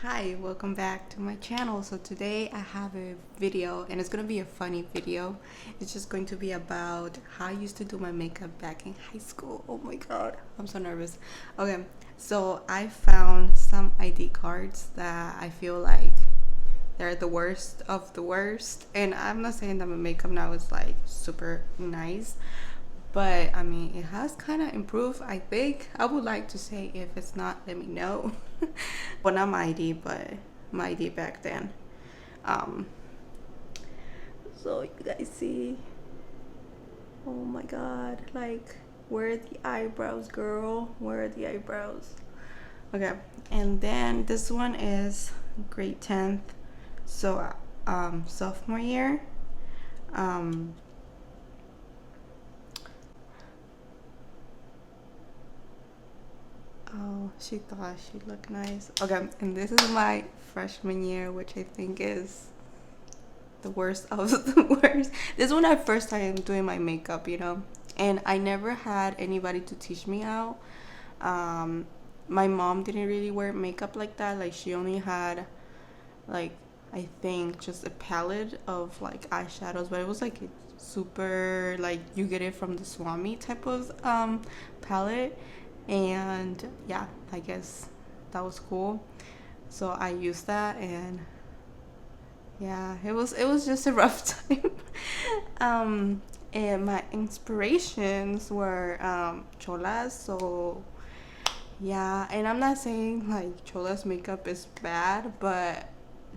Hi, welcome back to my channel. So today I have a video and it's gonna be a funny video. It's just going to be about how I used to do my makeup back in high school. Oh my god, I'm so nervous. Okay, so I found some ID cards that I feel like they're the worst of the worst. And I'm not saying that my makeup now is like super nice, but I mean it has kind of improved. I think I would like to say, if it's not, let me know. Well, not my ID, but my ID back then. um so you guys see, oh my god, like, where are the eyebrows, girl? Where are the eyebrows? Okay, and then this one is grade 10th, so sophomore year. um Oh, she thought she looked nice. Okay, and this is my freshman year, which I think is the worst of the worst. This is when I first started doing my makeup, and I never had anybody to teach me how. Um, my mom didn't really wear makeup like that. Like, she only had, like, I think just a palette of like eyeshadows, but it was like super, like, you get it from the Swami type of palette. And yeah, I guess that was cool, so I used that. And yeah, it was just a rough time. And my inspirations were cholas. So yeah, and I'm not saying like cholas makeup is bad, but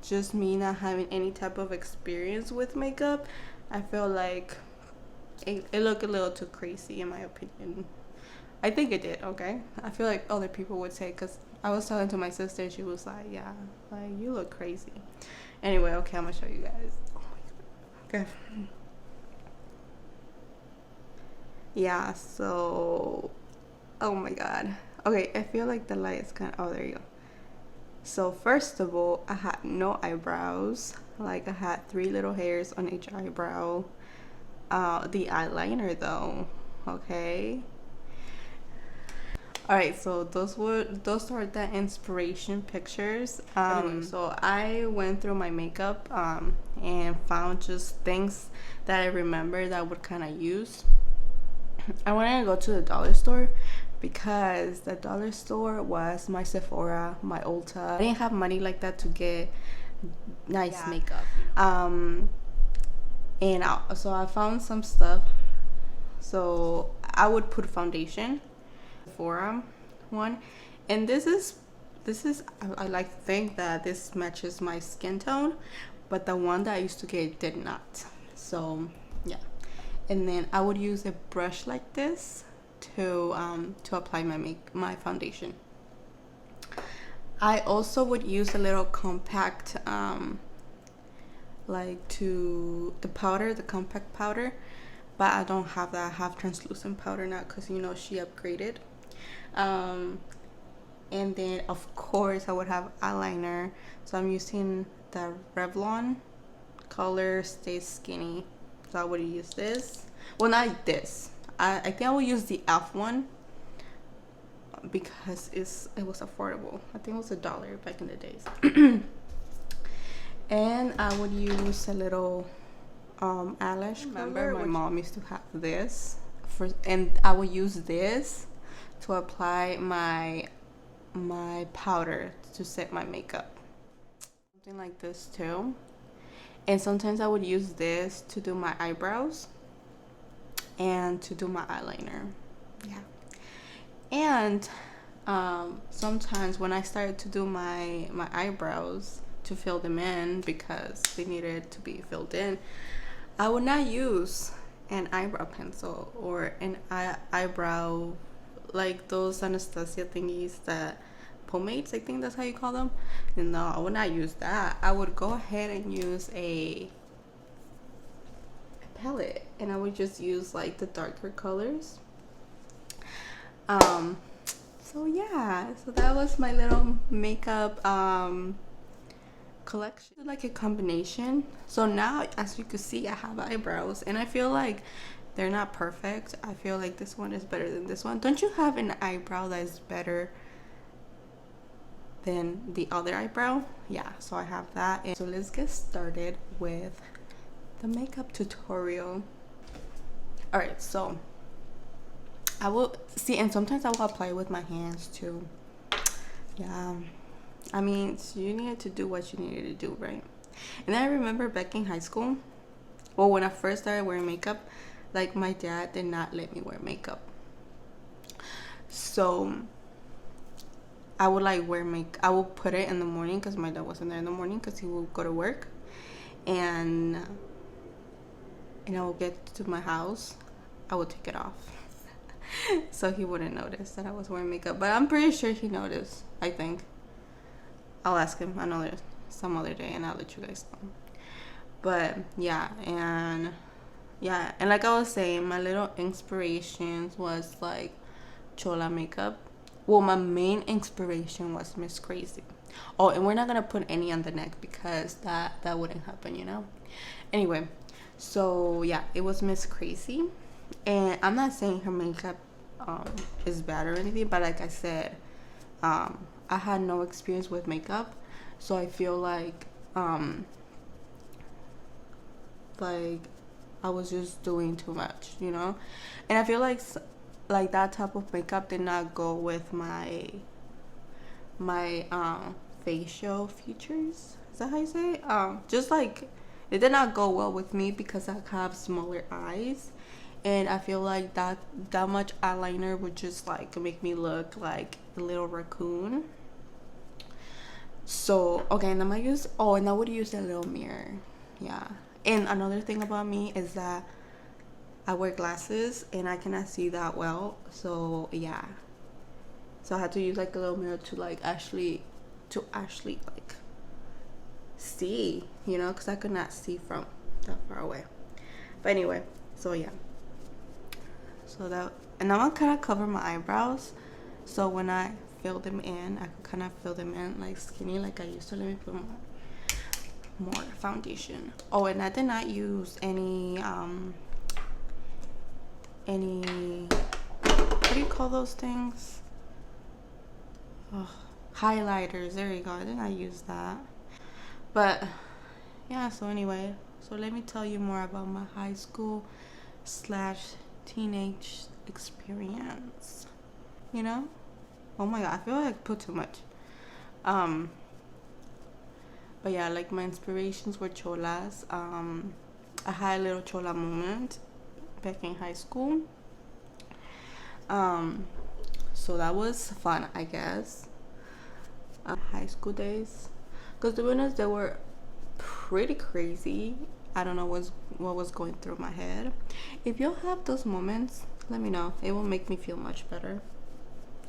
just me not having any type of experience with makeup, I feel like it looked a little too crazy in my opinion. I think it did, okay? I feel like other people would say, because I was talking to my sister, she was like, yeah, like, you look crazy. Anyway, okay, I'm gonna show you guys. Oh my god. Okay. Yeah, so, oh my god. Okay, I feel like the light is kind of, oh, there you go. So, first of all, I had no eyebrows. Like, I had 3 little hairs on each eyebrow. The eyeliner, though, okay? All right, so those are the inspiration pictures. So I went through my makeup and found just things that I remember that I would kind of use. I wanted to go to the dollar store because the dollar store was my Sephora, my Ulta. I didn't have money like that to get nice makeup. So I found some stuff. So I would put foundation, Sephora one, and I like to think that this matches my skin tone, but the one that I used to get did not. So yeah, and then I would use a brush like this to apply my foundation. I also would use a little compact, like, to the powder, the compact powder, but I don't have that. I have translucent powder now because she upgraded. um and then of course I would have eyeliner, so I'm using the Revlon color Stay Skinny. So I would use this, well, not this. I think I will use the Elf one because it was affordable. I think it was $1 back in the days. And I would use a little eyelash. Remember, my mom used to have this and I would use this to apply my powder to set my makeup. Something like this too. And sometimes I would use this to do my eyebrows and to do my eyeliner. Yeah. And sometimes when I started to do my eyebrows to fill them in because they needed to be filled in, I would not use an eyebrow pencil or an eyebrow, like those Anastasia thingies, that pomades, I think that's how you call them. No, I would not use that. I would go ahead and use a palette, and I would just use like the darker colors. So yeah, so that was my little makeup collection, like a combination. So now, as you can see, I have eyebrows and I feel like they're not perfect. I feel like this one is better than this one. Don't you have an eyebrow that is better than the other eyebrow. Yeah, so I have that. And so let's get started with the makeup tutorial. All right, so I will see, and sometimes I will apply it with my hands too. Yeah, I mean, so you needed to do what you needed to do, right? And I remember back in high school, well, when I first started wearing makeup, like my dad did not let me wear makeup. So I would like wear I would put it in the morning because my dad wasn't there in the morning because he would go to work, and I would get to my house, I would take it off. So he wouldn't notice that I was wearing makeup, but I'm pretty sure he noticed. I think I'll ask him some other day, and I'll let you guys know. But yeah, and like I was saying, my little inspirations was like Chola makeup. Well, my main inspiration was Miss Crazy. Oh, and we're not gonna put any on the neck because that wouldn't happen, you know. Anyway, so yeah, it was Miss Crazy, and I'm not saying her makeup is bad or anything, but like I said, I had no experience with makeup, so I feel like I was just doing too much, you know. And I feel like that type of makeup did not go with my facial features. Is that how you say it? Just like it did not go well with me because I have smaller eyes, and I feel like that much eyeliner would just like make me look like a little raccoon. So okay, and and I would use a little mirror. Yeah. And another thing about me is that I wear glasses and I cannot see that well. So yeah. So I had to use like a little mirror to actually like see, you know, because I could not see from that far away. But anyway, so yeah. So and now I kind of cover my eyebrows. So when I fill them in, I could kind of fill them in like skinny like I used to. Let me put more foundation. Oh, and I did not use any what do you call those things? Oh, highlighters. There you go. I did not use that. But yeah, so anyway, so let me tell you more about my high school / teenage experience. You know? Oh my god, I feel like I put too much. But yeah, like my inspirations were cholas. I had a little chola moment back in high school. So that was fun, I guess. High school days, because to be honest, they were pretty crazy. I don't know what was going through my head. If you have those moments, let me know. It will make me feel much better.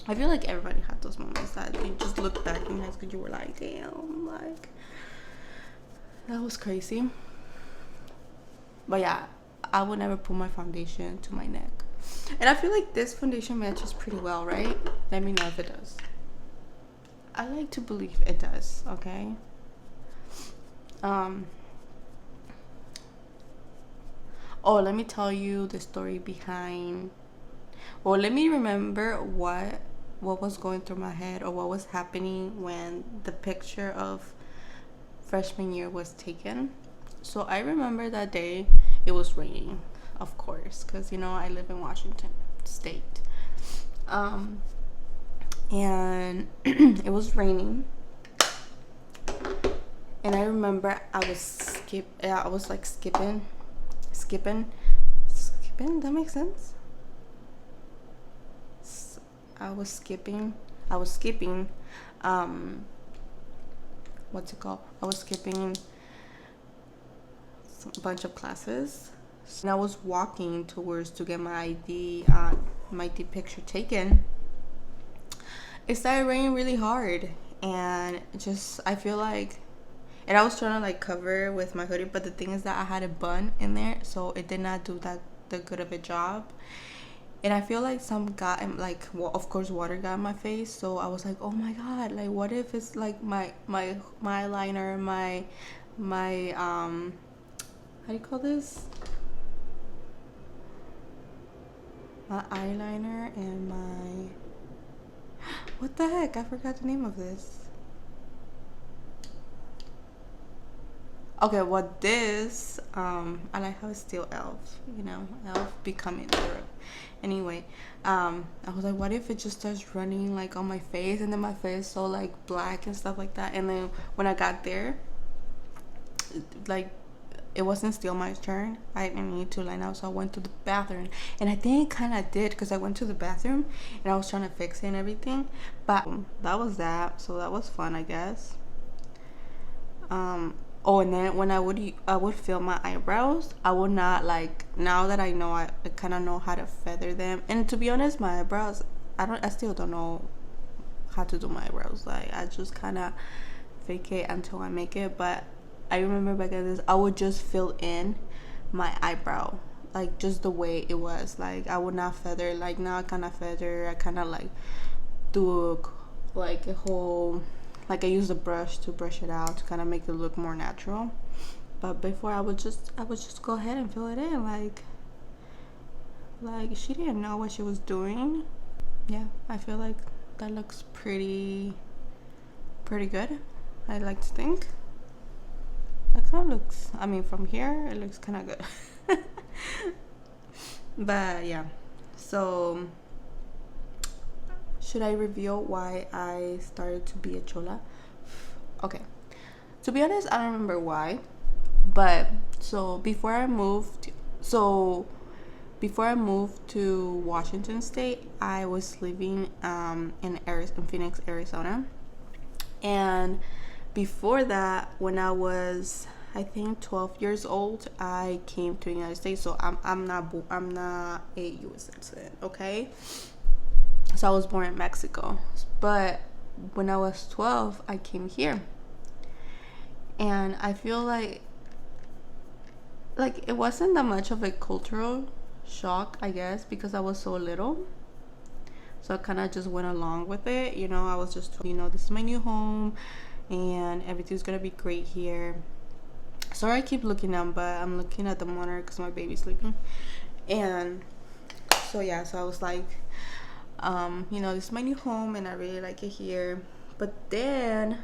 I feel like everybody had those moments that you just look back in high school, you were like, damn, like that was crazy. But yeah, I would never put my foundation to my neck. And I feel like this foundation matches pretty well, right? Let me know if it does. I like to believe it does, okay? Oh, let me tell you the story behind. Well, let me remember what was going through my head or what was happening when the picture of freshman year was taken. So I remember that day it was raining, of course, because you know I live in Washington State. And it was raining, and I remember I was skipping. That makes sense. I was skipping. What's it called? I was skipping a bunch of classes, and I was walking towards to get my ID picture taken. It started raining really hard, and I feel like, and I was trying to like cover with my hoodie, but the thing is that I had a bun in there, so it did not do the good of a job. And I feel like of course water got in my face, so I was like, oh my god, like what if it's like my eyeliner, my how do you call this? My eyeliner and my what the heck? I forgot the name of this. Okay, what this I like how it's still elf, elf becoming syrup. Anyway, I was like, what if it just starts running like on my face, and then my face so like black and stuff like that. And then when I got there, like it wasn't still my turn. I didn't need to line out, so I went to the bathroom, and I think it kind of did, because I went to the bathroom and I was trying to fix it and everything. But that was that. So that was fun, I guess. Oh, and then when I would fill my eyebrows, I would not, like, now that I know, I kind of know how to feather them. And to be honest, my eyebrows, I still don't know how to do my eyebrows. Like, I just kind of fake it until I make it. But I remember back at this, I would just fill in my eyebrow, like just the way it was. Like, I would not feather. Like, now I kind of feather. I kind of like do like a whole, like, I use the brush to brush it out to kind of make it look more natural. But before, I would just go ahead and fill it in, like she didn't know what she was doing. Yeah, I feel like that looks pretty good. I like to think that kind of looks, I mean, from here it looks kind of good. But yeah, so should I reveal why I started to be a chola? Okay, to be honest, I don't remember why, but before I moved to Washington State, I was living in Phoenix, Arizona. And before that, when I was, I think, 12 years old, I came to the United States. So I'm not a U.S. citizen, okay? So I was born in Mexico, but when I was 12, I came here, and I feel like it wasn't that much of a cultural shock, I guess, because I was so little. So I kind of just went along with it. I was just told, this is my new home and everything's gonna be great here. Sorry, I keep looking down, but I'm looking at the monitor because my baby's sleeping. And so yeah, so I was like, this is my new home and I really like it here. But then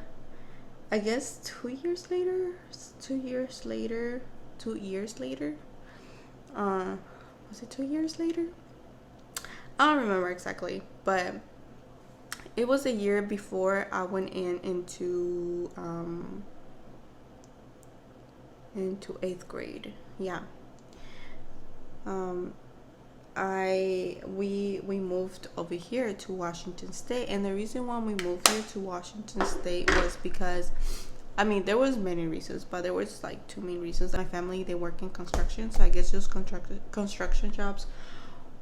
I guess 2 years later, was it 2 years later? I don't remember exactly, but it was a year before I went into 8th grade. Yeah. We moved over here to Washington State, and the reason why we moved here to Washington State was because, I mean, there was many reasons, but there was like two main reasons. My family, they work in construction, so I guess just construction jobs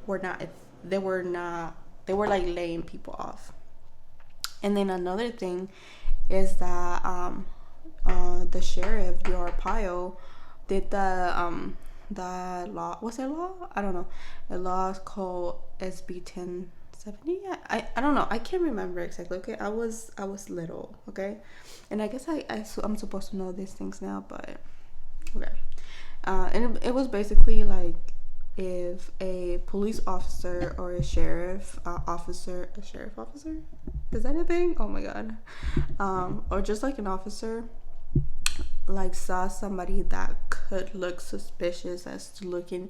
were not like laying people off. And then another thing is that the sheriff, Arpaio, did the law. Was it law? I don't know. A law called SB 1070. I don't know. I can't remember exactly. Okay, I was little. Okay, and I guess I'm supposed to know these things now, but okay. And it was basically like, if a police officer or a sheriff officer, is that a thing? Oh my god. Or just like an officer, like, saw somebody that could look suspicious as to looking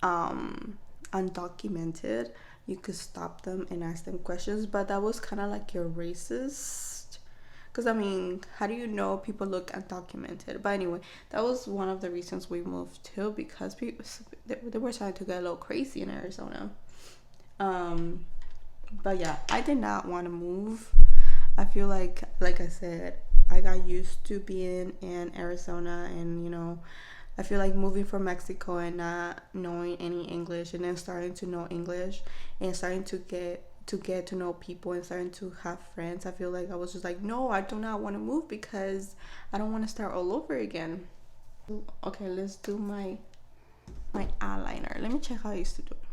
undocumented, you could stop them and ask them questions. But that was kind of like your racist, because I mean, how do you know people look undocumented? But anyway, that was one of the reasons we moved too, because people, they were trying to get a little crazy in Arizona. But yeah, I did not want to move. I feel like I said, I got used to being in Arizona, and I feel like moving from Mexico and not knowing any English, and then starting to know English and starting to get to know people and starting to have friends. I feel like I was just like, no, I do not want to move, because I don't want to start all over again. Okay, let's do my eyeliner. Let me check how I used to do it.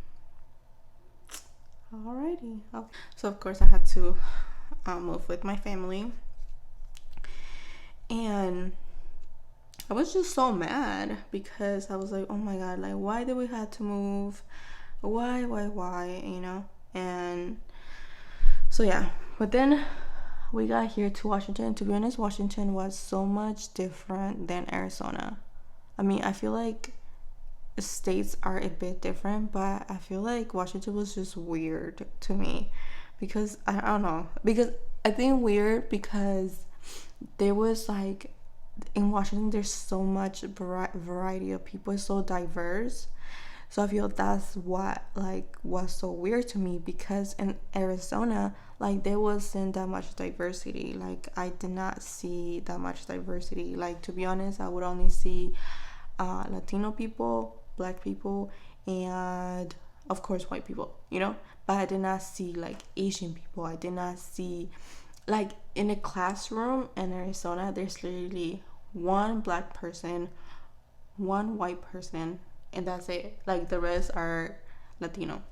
Alrighty. Okay. So of course I had to move with my family. And I was just so mad, because I was like, oh my god, like, why did we have to move? Why? And so yeah, but then we got here to Washington. To be honest, Washington was so much different than Arizona. I mean, I feel like states are a bit different, but I feel like Washington was just weird to me because I don't know. Because I think weird because there was like in Washington there's so much variety of people. It's so diverse. So I feel that's what like was so weird to me, because in Arizona like there wasn't that much diversity. Like I did not see that much diversity. Like to be honest, I would only see Latino people, black people, and of course white people, you know. But I did not see like Asian people. I did not see like in a classroom in Arizona there's literally one black person, one white person, and that's it. Like the rest are Latino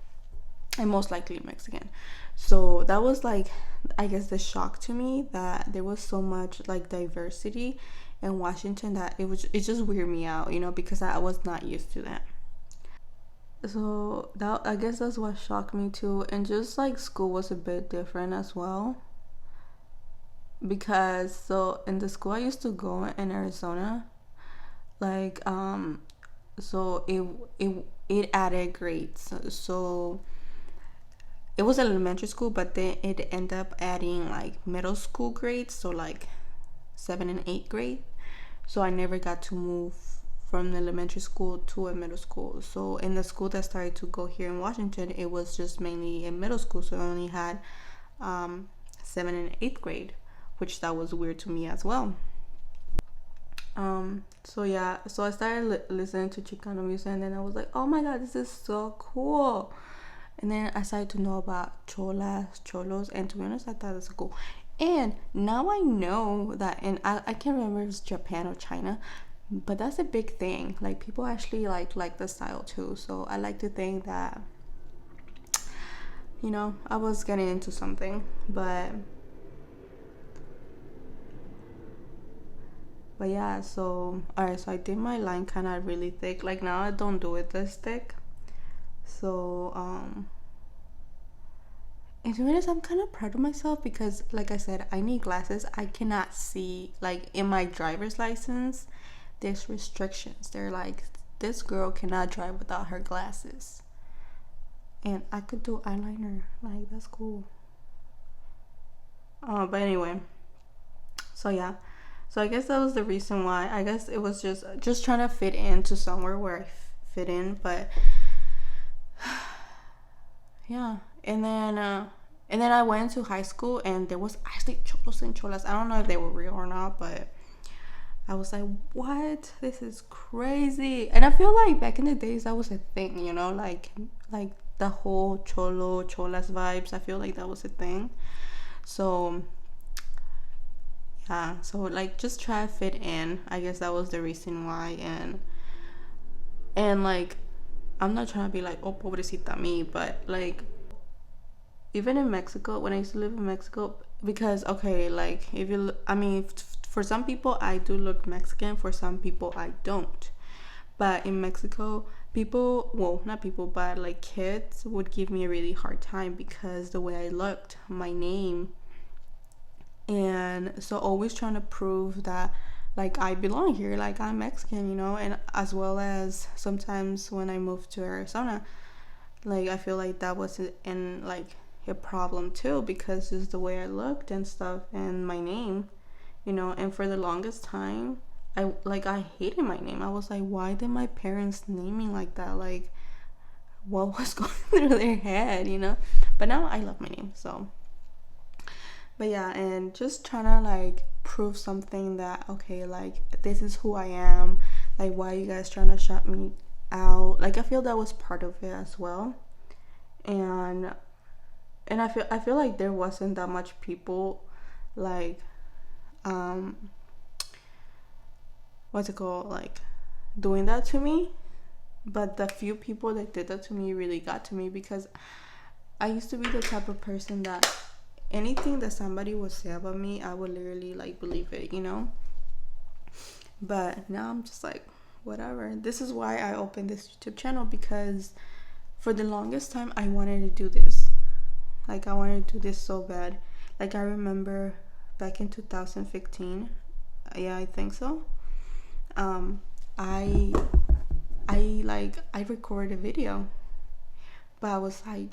and most likely Mexican. So that was like, I guess, the shock to me that there was so much like diversity in Washington that it just weirded me out, you know, because I was not used to that. So that, I guess that's what shocked me too. And just like school was a bit different as well, because so in the school I used to go in Arizona, like so it added grades. So it was an elementary school, but then it ended up adding like middle school grades, so like 7th and 8th grade. So I never got to move from the elementary school to a middle school. So in the school that started to go here in Washington, it was just mainly a middle school, so I only had 7th and 8th grade, which that was weird to me as well. So yeah, so I started listening to Chicano music, and then I was like, oh my god, this is so cool. And then I started to know about cholos, and to be honest, I thought it was cool. And now I know that, and I can't remember if it's Japan or China, but that's a big thing. Like people actually like the style too. So I like to think that, you know, I was getting into something, but yeah. So alright, so I did my line kind of really thick. Like now I don't do it this thick. So and to be honest, I'm kind of proud of myself because, like I said, I need glasses. I cannot see, like in my driver's license, there's restrictions. They're like, this girl cannot drive without her glasses. And I could do eyeliner. Like, that's cool. But anyway, so yeah. So I guess that was the reason why. I guess it was just trying to fit into somewhere where I fit in. But yeah. And then I went to high school, and there was actually cholos and cholas. I don't know if they were real or not, but I was like, what? This is crazy. And I feel like back in the days that was a thing, you know, like the whole cholas vibes. I feel like that was a thing. So yeah, so like just try to fit in. I guess that was the reason why. And like, I'm not trying to be like, oh, pobrecita me, but like, even in Mexico, when I used to live in Mexico, because okay, like if you, I mean, for some people I do look Mexican, for some people I don't. But in Mexico, people, well, not people, but like kids would give me a really hard time because the way I looked, my name, and so always trying to prove that like I belong here, like I'm Mexican, you know. And as well as sometimes when I moved to Arizona, like I feel like that was in like a problem too, because it's the way I looked and stuff and my name, you know. And for the longest time I hated my name. I was like, why did my parents name me like that? Like what was going through their head, you know? But now I love my name. So but yeah, and just trying to like prove something that okay, like this is who I am. Like why are you guys trying to shut me out? Like I feel that was part of it as well. And I feel like there wasn't that much people like um what's it called, like doing that to me. But the few people that did that to me really got to me, because I used to be the type of person that anything that somebody would say about me, I would literally like believe it, you know. But now I'm just like, whatever. This is why I opened this YouTube channel, because for the longest time I wanted to do this. Like I wanted to do this so bad. Like I remember back in 2015. Yeah, I think so. um I I recorded a video, but I was like,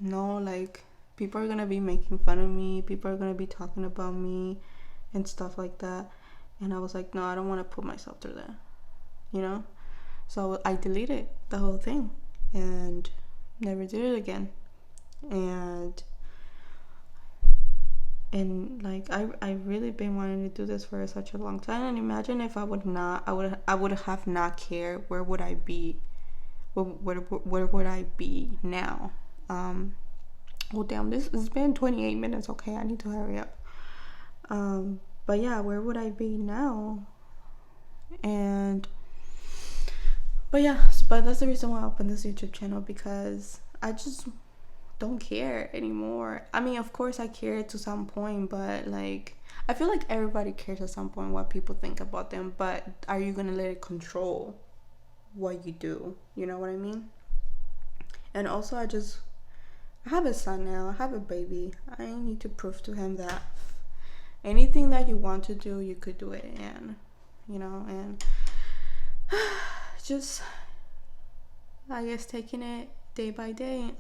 no, like people are gonna be making fun of me, people are gonna be talking about me and stuff like that. And I was like, no, I don't want to put myself through that, you know. So I deleted the whole thing and never did it again. And like I really been wanting to do this for such a long time. And imagine if I would not, I would have not cared, where would I be? Where would I be now? Well, damn, this has been 28 minutes. Okay, I need to hurry up. But yeah, where would I be now? And but yeah, but that's the reason why I opened this YouTube channel, because I just don't care anymore. I mean, of course I care to some point, but like I feel like everybody cares at some point what people think about them, but are you gonna let it control what you do? You know what I mean? And also I have a son now, I have a baby. I need to prove to him that anything that you want to do, you could do it. And you know, and just, I guess, taking it day by day.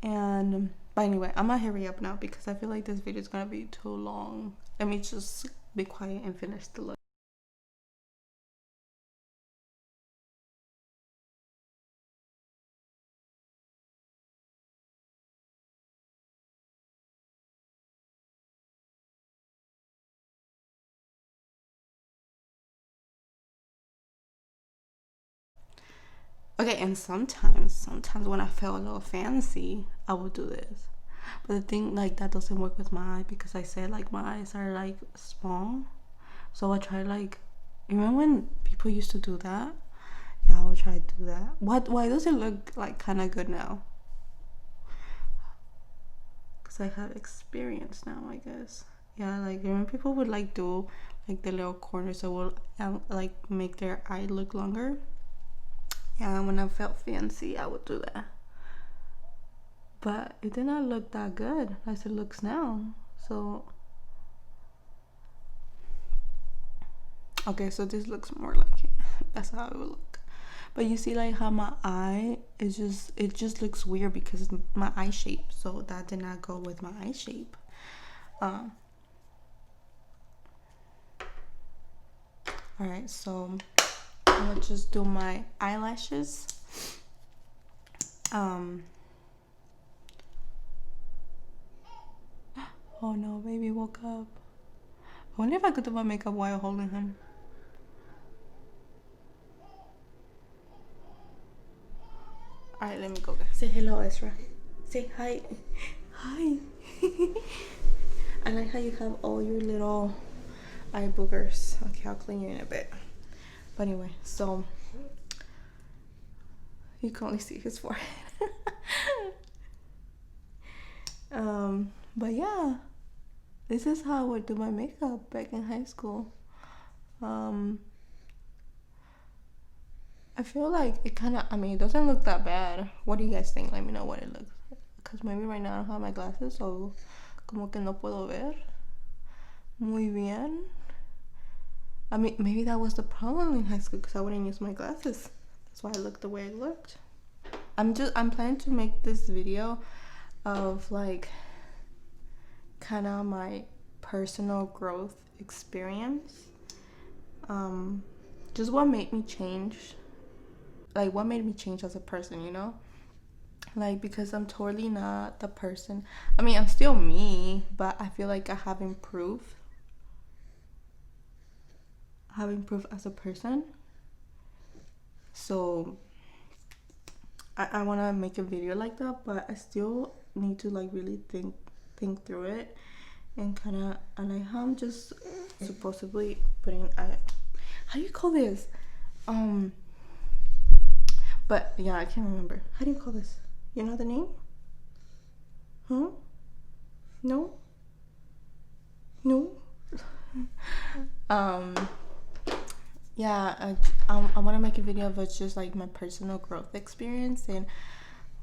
And but anyway, I'm gonna hurry up now because I feel like this video is gonna be too long. Let me just be quiet and finish the look. Okay, and sometimes when I feel a little fancy, I will do this. But the thing, like, that doesn't work with my eye, because I said like my eyes are like small. So I try, like, remember when people used to do that? Yeah, I will try to do that. Why does it look like kind of good now? Because I have experience now, I guess. Yeah, like when people would like do like the little corners, so will like make their eye look longer. Yeah, when I felt fancy, I would do that. But it did not look that good as it looks now. So okay, so this looks more like it. That's how it would look. But you see, like, how my eye is just, it just looks weird because it's my eye shape. So that did not go with my eye shape. Alright, so I'm gonna just do my eyelashes. Oh no, baby woke up. I wonder if I could do my makeup while holding him. Alright, let me go. Say hello, Ezra. Say hi. Hi. I like how you have all your little eye boogers. Okay, I'll clean you in a bit. But anyway, so you can only see his forehead. But yeah, this is how I would do my makeup back in high school. I feel like it kind of, I mean, it doesn't look that bad. What do you guys think? Let me know what it looks like. Because maybe right now I don't have my glasses, so como que no puedo ver muy bien. I mean, maybe that was the problem in high school, because I wouldn't use my glasses. That's why I looked the way I looked. I'm planning to make this video of like kind of my personal growth experience. Just what made me change, like what made me change as a person, you know? Like, because I'm totally not the person, I mean, I'm still me, but I feel like I have improved as a person. So I want to make a video like that, but I still need to like really think through it, and kind of, and like how I'm just supposedly putting, how do you call this, but yeah, I can't remember. How do you call this? You know the name? Huh? No? Yeah, I want to make a video of it's just like my personal growth experience, and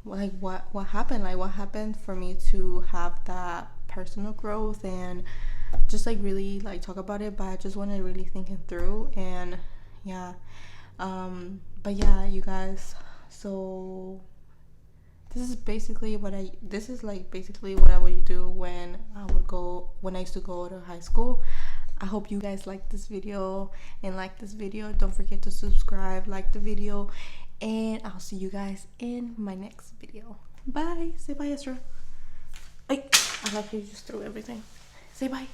like what happened for me to have that personal growth, and just like really like talk about it, but I just want to really think it through. And yeah, but yeah, you guys, so this is like basically what I would do when I used to go to high school. I hope you guys like this video and like this video. Don't forget to subscribe, like the video, and I'll see you guys in my next video. Bye. Say bye, Ezra. Ay, I like you just threw everything. Say bye.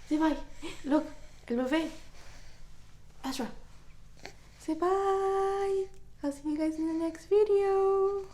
Say bye. Look, el bebé. Ezra. Say bye. I'll see you guys in the next video.